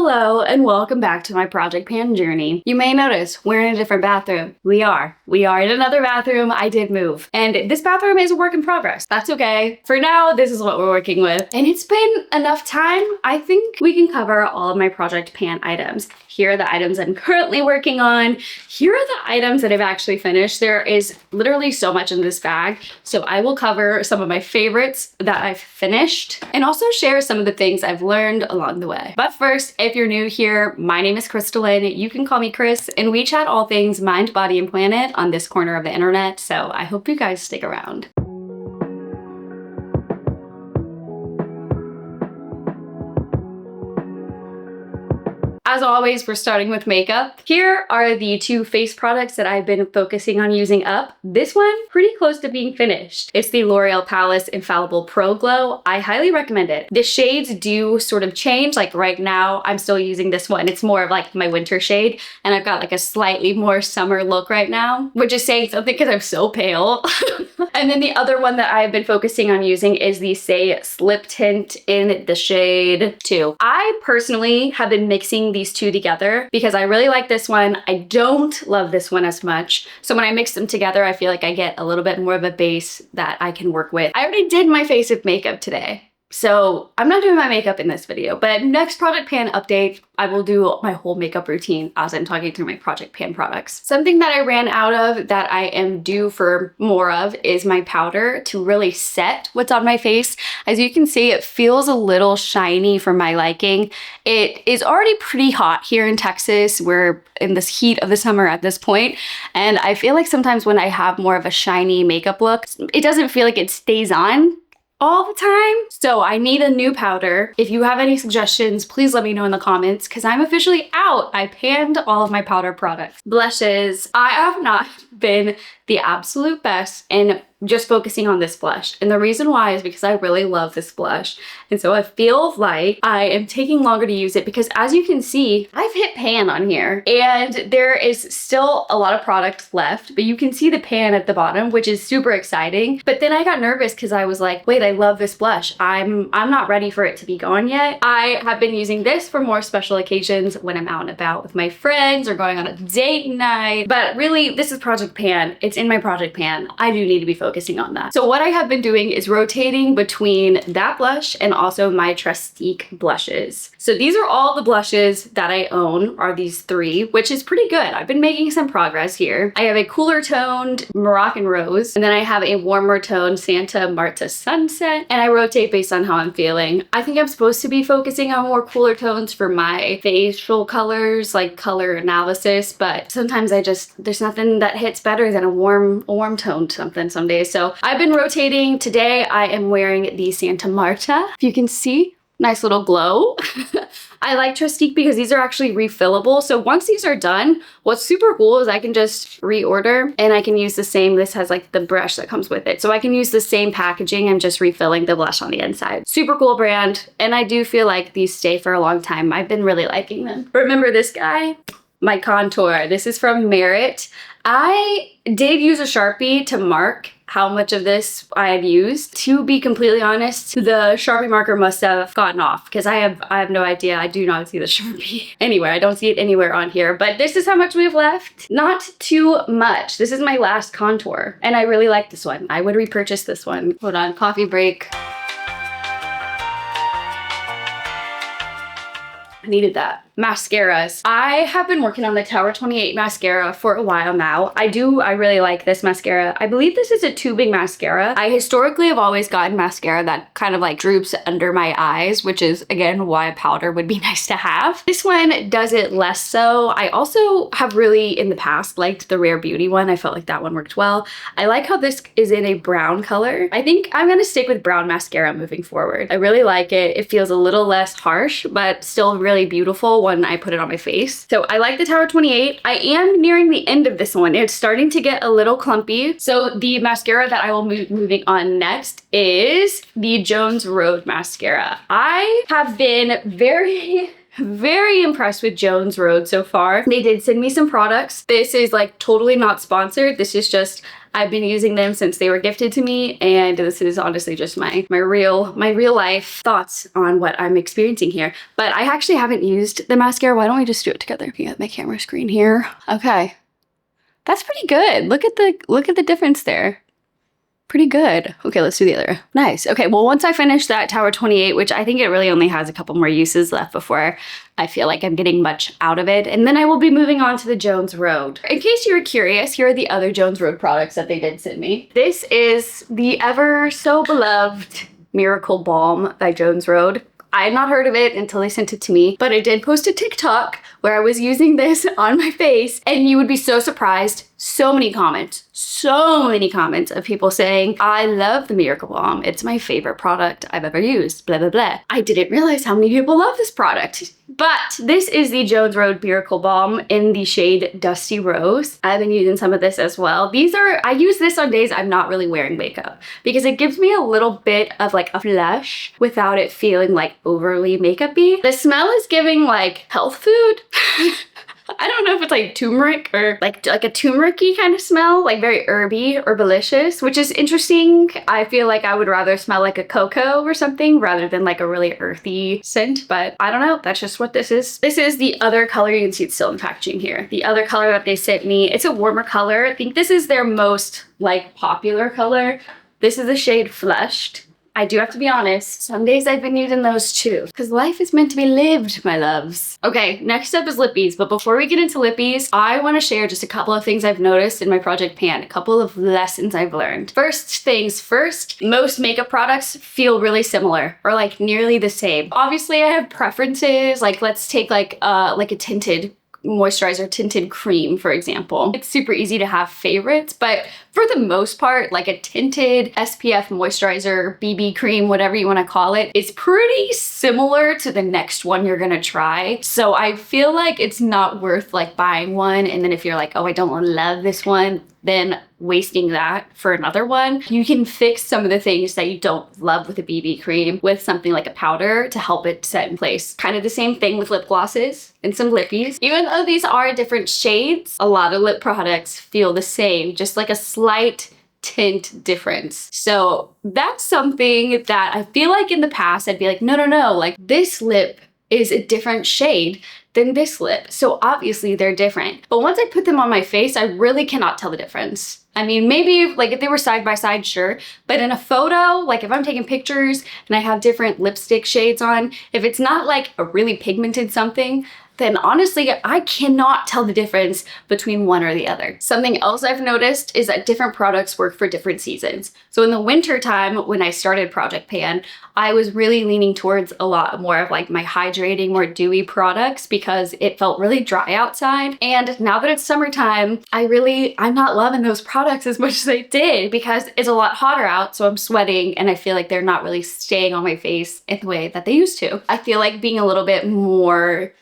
Hello and welcome back to my project pan journey. You may notice we're in a different bathroom. We are in another bathroom. I did move. And this bathroom is a work in progress. That's okay. For now, this is what we're working with. And it's been enough time. I think we can cover all of my project pan items. Here are the items I'm currently working on. Here are the items that I've actually finished. There is literally so much in this bag. So I will cover some of my favorites that I've finished and also share some of the things I've learned along the way. But first, if you're new here, my name is Crystalline. You can call me Chris, and we chat all things mind, body, and planet on this corner of the internet. So I hope you guys stick around. As always, we're starting with makeup. Here are the two face products that I've been focusing on using up. This one, pretty close to being finished. It's the L'Oreal Paris Infallible Pro Glow. I highly recommend it. The shades do sort of change. Like right now, I'm still using this one. It's more of like my winter shade, and I've got like a slightly more summer look right now, which is saying something because I'm so pale. And then the other one that I've been focusing on using is the Say Slip Tint in the shade 2. I personally have been mixing these two together because I really like this one. I don't love this one as much. So when I mix them together, I feel like I get a little bit more of a base that I can work with. I already did my face of makeup today, so I'm not doing my makeup in this video, but next project pan update, I will do my whole makeup routine as I'm talking through my project pan products. Something that I ran out of that I am due for more of is my powder to really set what's on my face. As you can see, it feels a little shiny for my liking. It is already pretty hot here in Texas. We're in this heat of the summer at this point, and I feel like sometimes when I have more of a shiny makeup look, it doesn't feel like it stays on all the time. So I need a new powder. If you have any suggestions, please let me know in the comments because I'm officially out. I panned all of my powder products. Blushes. I have not been the absolute best in just focusing on this blush. And the reason why is because I really love this blush. And so I feel like I am taking longer to use it because as you can see, I've hit pan on here and there is still a lot of product left, but you can see the pan at the bottom, which is super exciting. But then I got nervous because I was like, wait, I love this blush. I'm not ready for it to be gone yet. I have been using this for more special occasions when I'm out and about with my friends or going on a date night. But really, this is project pan. It's in my project pan. I do need to be focusing on that. So what I have been doing is rotating between that blush and also my Trestique blushes. So these are all the blushes that I own, are these three, which is pretty good. I've been making some progress here. I have a cooler toned Moroccan Rose, and then I have a warmer toned Santa Marta Sunset, and I rotate based on how I'm feeling. I think I'm supposed to be focusing on more cooler tones for my facial colors, like color analysis, but sometimes there's nothing that hits better than a warm toned something some days. So I've been rotating. Today I am wearing the Santa Marta. If you can see, nice little glow. I like Trestique because these are actually refillable. So once these are done, what's super cool is I can just reorder and I can use the same, this has like the brush that comes with it. So I can use the same packaging and just refilling the blush on the inside. Super cool brand. And I do feel like these stay for a long time. I've been really liking them. Remember this guy? My contour. This is from Merit. I did use a Sharpie to mark how much of this I had used. To be completely honest, the Sharpie marker must have gotten off because I have no idea. I do not see the Sharpie anywhere. I don't see it anywhere on here, but this is how much we have left. Not too much. This is my last contour and I really like this one. I would repurchase this one. Hold on, coffee break. I needed that. Mascaras. I have been working on the Tower 28 mascara for a while now. I really like this mascara. I believe this is a tubing mascara. I historically have always gotten mascara that kind of like droops under my eyes, which is again why a powder would be nice to have. This one does it less so. I also have really in the past liked the Rare Beauty one. I felt like that one worked well. I like how this is in a brown color. I think I'm gonna stick with brown mascara moving forward. I really like it. It feels a little less harsh, but still really beautiful when I put it on my face. So I like the Tower 28. I am nearing the end of this one. It's starting to get a little clumpy. So the mascara that I will be moving on next is the Jones Road mascara. I have been very Very impressed with Jones Road so far. They did send me some products. This is like totally not sponsored. This is just, I've been using them since they were gifted to me, and this is honestly just my real life thoughts on what I'm experiencing here. But I actually haven't used the mascara. Why don't we just do it together? Looking at my camera screen here. Okay. That's pretty good. Look at the difference there. Pretty good. Okay, let's do the other. Nice. Okay, well, once I finish that Tower 28, which I think it really only has a couple more uses left before I feel like I'm getting much out of it, and then I will be moving on to the Jones Road. In case you were curious, here are the other Jones Road products that they did send me. This is the ever so beloved Miracle Balm by Jones Road. I had not heard of it until they sent it to me, but I did post a TikTok where I was using this on my face, and you would be so surprised. So many comments of people saying, I love the Miracle Balm. It's my favorite product I've ever used, blah, blah, blah. I didn't realize how many people love this product. But this is the Jones Road Miracle Balm in the shade Dusty Rose. I've been using some of this as well. I use this on days I'm not really wearing makeup because it gives me a little bit of like a flush without it feeling like overly makeup-y. The smell is giving like health food. I don't know if it's like turmeric or like a turmeric-y kind of smell, like very herby, herbalicious, which is interesting. I feel like I would rather smell like a cocoa or something rather than like a really earthy scent, but I don't know. That's just what this is. This is the other color. You can see it's still in packaging here. The other color that they sent me, it's a warmer color. I think this is their most like popular color. This is the shade Flushed. I do have to be honest, some days I've been using those too, because life is meant to be lived, my loves. Okay, next up is lippies, but before we get into lippies, I want to share just a couple of things I've noticed in my project pan, a couple of lessons I've learned. First things first, most makeup products feel really similar, or like nearly the same. Obviously I have preferences, like let's take like a tinted moisturizer tinted cream, for example. It's super easy to have favorites, but for the most part, like a tinted SPF moisturizer, BB cream, whatever you want to call it, is pretty similar to the next one you're gonna try. So I feel like it's not worth like buying one, and then if you're like, oh, I don't love this one, then wasting that for another one. You can fix some of the things that you don't love with a BB cream with something like a powder to help it set in place. Kind of the same thing with lip glosses and some lippies. Even though these are different shades, a lot of lip products feel the same, just like a slight tint difference. So that's something that I feel like in the past I'd be like, no, like this lip is a different shade than this lip. So obviously they're different. But once I put them on my face, I really cannot tell the difference. I mean, maybe like if they were side by side, sure. But in a photo, like if I'm taking pictures and I have different lipstick shades on, if it's not like a really pigmented something, then honestly, I cannot tell the difference between one or the other. Something else I've noticed is that different products work for different seasons. So in the winter time, when I started Project Pan, I was really leaning towards a lot more of like my hydrating, more dewy products because it felt really dry outside. And now that it's summertime, I'm not loving those products as much as I did because it's a lot hotter out, so I'm sweating and I feel like they're not really staying on my face in the way that they used to. I feel like being a little bit more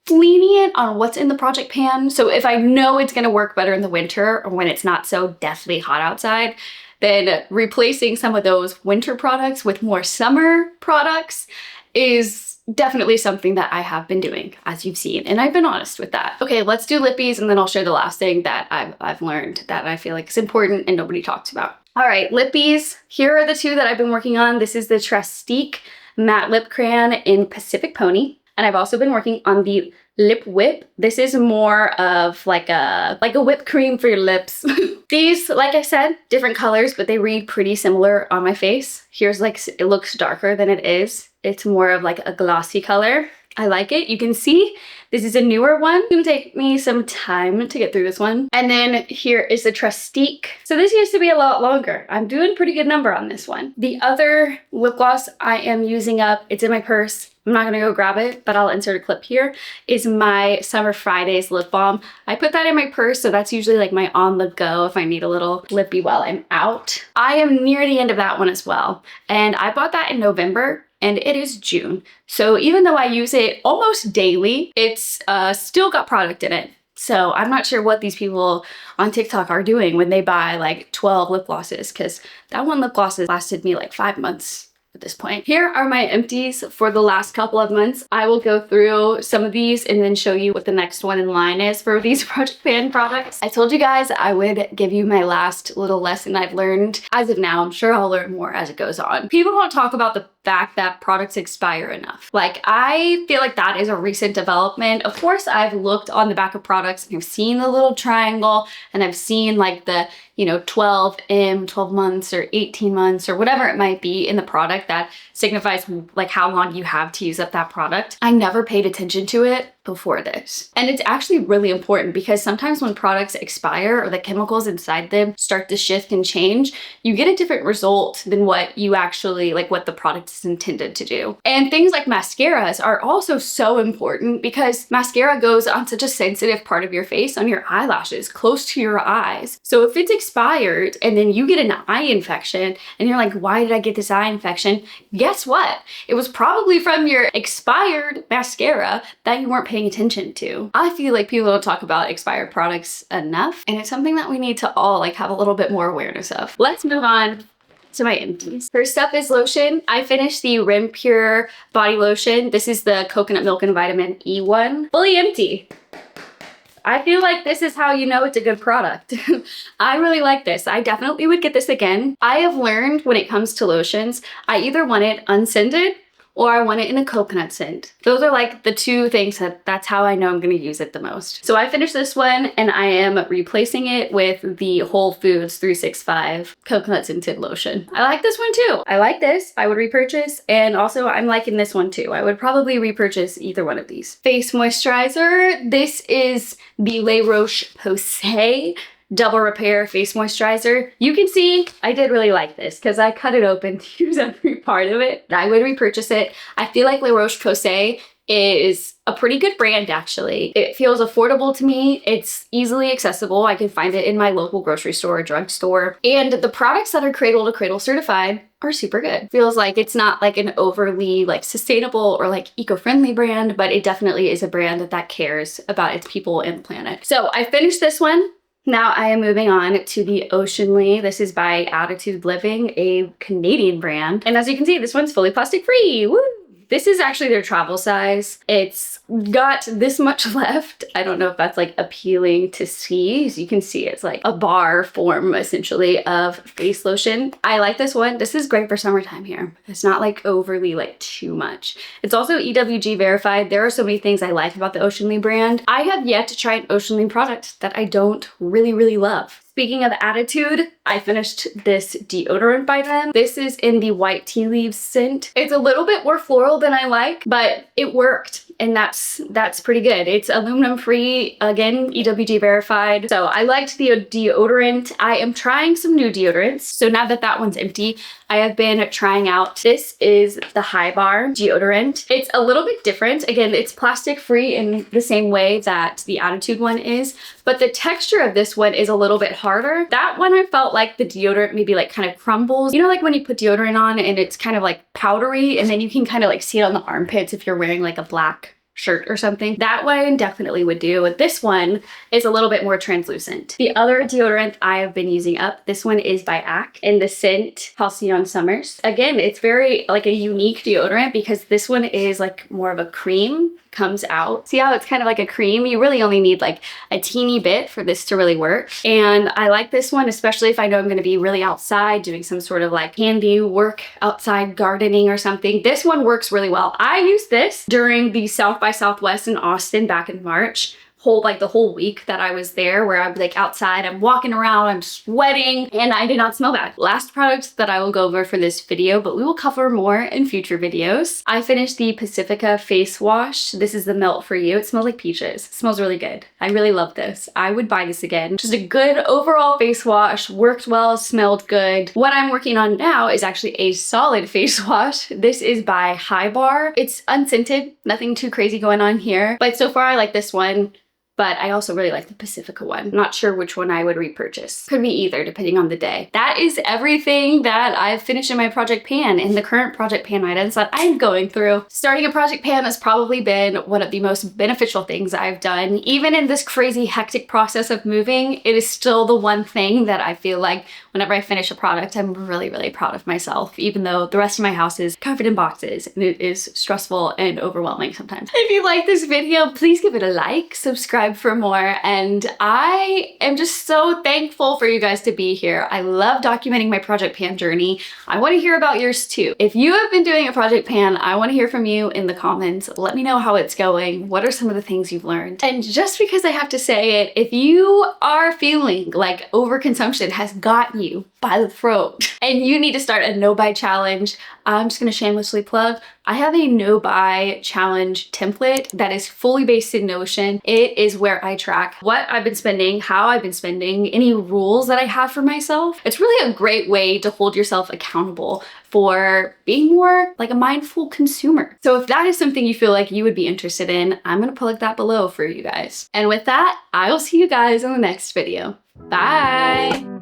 lenient on what's in the project pan. So if I know it's gonna work better in the winter or when it's not so deathly hot outside, then replacing some of those winter products with more summer products is definitely something that I have been doing, as you've seen, and I've been honest with that. Okay, let's do lippies, and then I'll share the last thing that I've learned that I feel like is important and nobody talks about. All right, lippies. Here are the two that I've been working on. This is the Trustique Matte Lip Crayon in Pacific Pony. And I've also been working on the Lip Whip. This is more of like a whipped cream for your lips. These, like I said, different colors, but they read pretty similar on my face. Here's like, it looks darker than it is. It's more of like a glossy color. I like it. You can see this is a newer one. It's gonna take me some time to get through this one. And then here is the Trustique. So this used to be a lot longer. I'm doing a pretty good number on this one. The other lip gloss I am using up, it's in my purse. I'm not gonna go grab it, but I'll insert a clip here, is my Summer Fridays lip balm. I put that in my purse, so that's usually like my on the go if I need a little lippy while I'm out. I am near the end of that one as well. And I bought that in November, and it is June. So even though I use it almost daily, it's still got product in it. So I'm not sure what these people on TikTok are doing when they buy like 12 lip glosses, because that one lip gloss lasted me like 5 months. at this point. Here are my empties for the last couple of months. I will go through some of these and then show you what the next one in line is for these Project Pan products. I told you guys I would give you my last little lesson I've learned. As of now, I'm sure I'll learn more as it goes on. People don't talk about the fact that products expire enough. Like, I feel like that is a recent development. Of course, I've looked on the back of products and I've seen the little triangle and I've seen like the, 12 months or 18 months or whatever it might be in the product that signifies like how long you have to use up that product. I never paid attention to it before this. And it's actually really important because sometimes when products expire or the chemicals inside them start to shift and change, you get a different result than what you actually, like what the product is intended to do. And things like mascaras are also so important because mascara goes on such a sensitive part of your face, on your eyelashes, close to your eyes. So if it's expired and then you get an eye infection and you're like, why did I get this eye infection? Guess what? It was probably from your expired mascara that you weren't paying attention to. I feel like people don't talk about expired products enough, and it's something that we need to all like have a little bit more awareness of. Let's move on to my empties. First up is lotion. I finished the Rim Pure body lotion. This is the coconut milk and vitamin E one. Fully empty. I feel like this is how you know it's a good product. I really like this. I definitely would get this again. I have learned when it comes to lotions, I either want it unscented or I want it in a coconut scent. Those are like the two things that's how I know I'm gonna use it the most. So I finished this one and I am replacing it with the Whole Foods 365 coconut scented lotion. I like this one too. I like this, I would repurchase, and also I'm liking this one too. I would probably repurchase either one of these. Face moisturizer. This is the La Roche-Posay Double Repair Face Moisturizer. You can see I did really like this because I cut it open to use every part of it. I would repurchase it. I feel like La Roche-Posay is a pretty good brand actually. It feels affordable to me. It's easily accessible. I can find it in my local grocery store or drugstore. And the products that are Cradle to Cradle certified are super good. Feels like it's not like an overly like sustainable or like eco-friendly brand, but it definitely is a brand that cares about its people and the planet. So I finished this one. Now I am moving on to the Oceanly. This is by Attitude Living, a Canadian brand. And as you can see, this one's fully plastic free. Woo! This is actually their travel size. It's got this much left. I don't know if that's like appealing to see. As you can see, it's like a bar form essentially of face lotion. I like this one. This is great for summertime here. It's not like overly like too much. It's also EWG verified. There are so many things I like about the Oceanly brand. I have yet to try an Oceanly product that I don't really love. Speaking of Attitude, I finished this deodorant by them. This is in the White Tea Leaves scent. It's a little bit more floral than I like, but it worked. And that's pretty good. It's aluminum free, again, EWG verified. So I liked the deodorant. I am trying some new deodorants. So now that that one's empty, I have been trying out. This is the High Bar deodorant. It's a little bit different. Again, it's plastic free in the same way that the Attitude one is, but the texture of this one is a little bit harder. That one I felt like the deodorant maybe like kind of crumbles. You know, like when you put deodorant on and it's kind of like powdery and then you can kind of like see it on the armpits if you're wearing like a black shirt or something. That one definitely would do. This one is a little bit more translucent. The other deodorant I have been using up, this one is by Ack in the scent Halcyon Summers. Again, it's very like a unique deodorant because this one is like more of a cream, comes out. See how it's kind of like a cream? You really only need like a teeny bit for this to really work. And I like this one, especially if I know I'm going to be really outside doing some sort of like handy work outside gardening or something. This one works really well. I used this during the South by Southwest in Austin back in March. The whole week that I was there, where I'm like outside, I'm walking around, I'm sweating, and I did not smell bad. Last product that I will go over for this video, but we will cover more in future videos. I finished the Pacifica face wash. This is the Melt For You. It smells like peaches. It smells really good. I really love this. I would buy this again. Just a good overall face wash, worked well, smelled good. What I'm working on now is actually a solid face wash. This is by High Bar. It's unscented, nothing too crazy going on here, but so far I like this one. but I also really like the Pacifica one. Not sure which one I would repurchase. Could be either, depending on the day. That is everything that I've finished in my project pan and the current project pan items that I'm going through. Starting a project pan has probably been one of the most beneficial things I've done. Even in this crazy hectic process of moving, it is still the one thing that I feel like whenever I finish a product, I'm really, really proud of myself, even though the rest of my house is covered in boxes and it is stressful and overwhelming sometimes. If you like this video, please give it a like, subscribe for more, and I am just so thankful for you guys to be here. I love documenting my project pan journey. I want to hear about yours too. If you have been doing a project pan, I want to hear from you in the comments. Let me know how it's going. What are some of the things you've learned? And just because I have to say it, if you are feeling like overconsumption has gotten you by the throat and you need to start a no-buy challenge, I'm just gonna shamelessly plug, I have a no-buy challenge template that is fully based in Notion. It is where I track what I've been spending, how I've been spending, any rules that I have for myself. It's really a great way to hold yourself accountable for being more like a mindful consumer. So if that is something you feel like you would be interested in, I'm gonna plug that below for you guys. And with that, I will see you guys in the next video. Bye!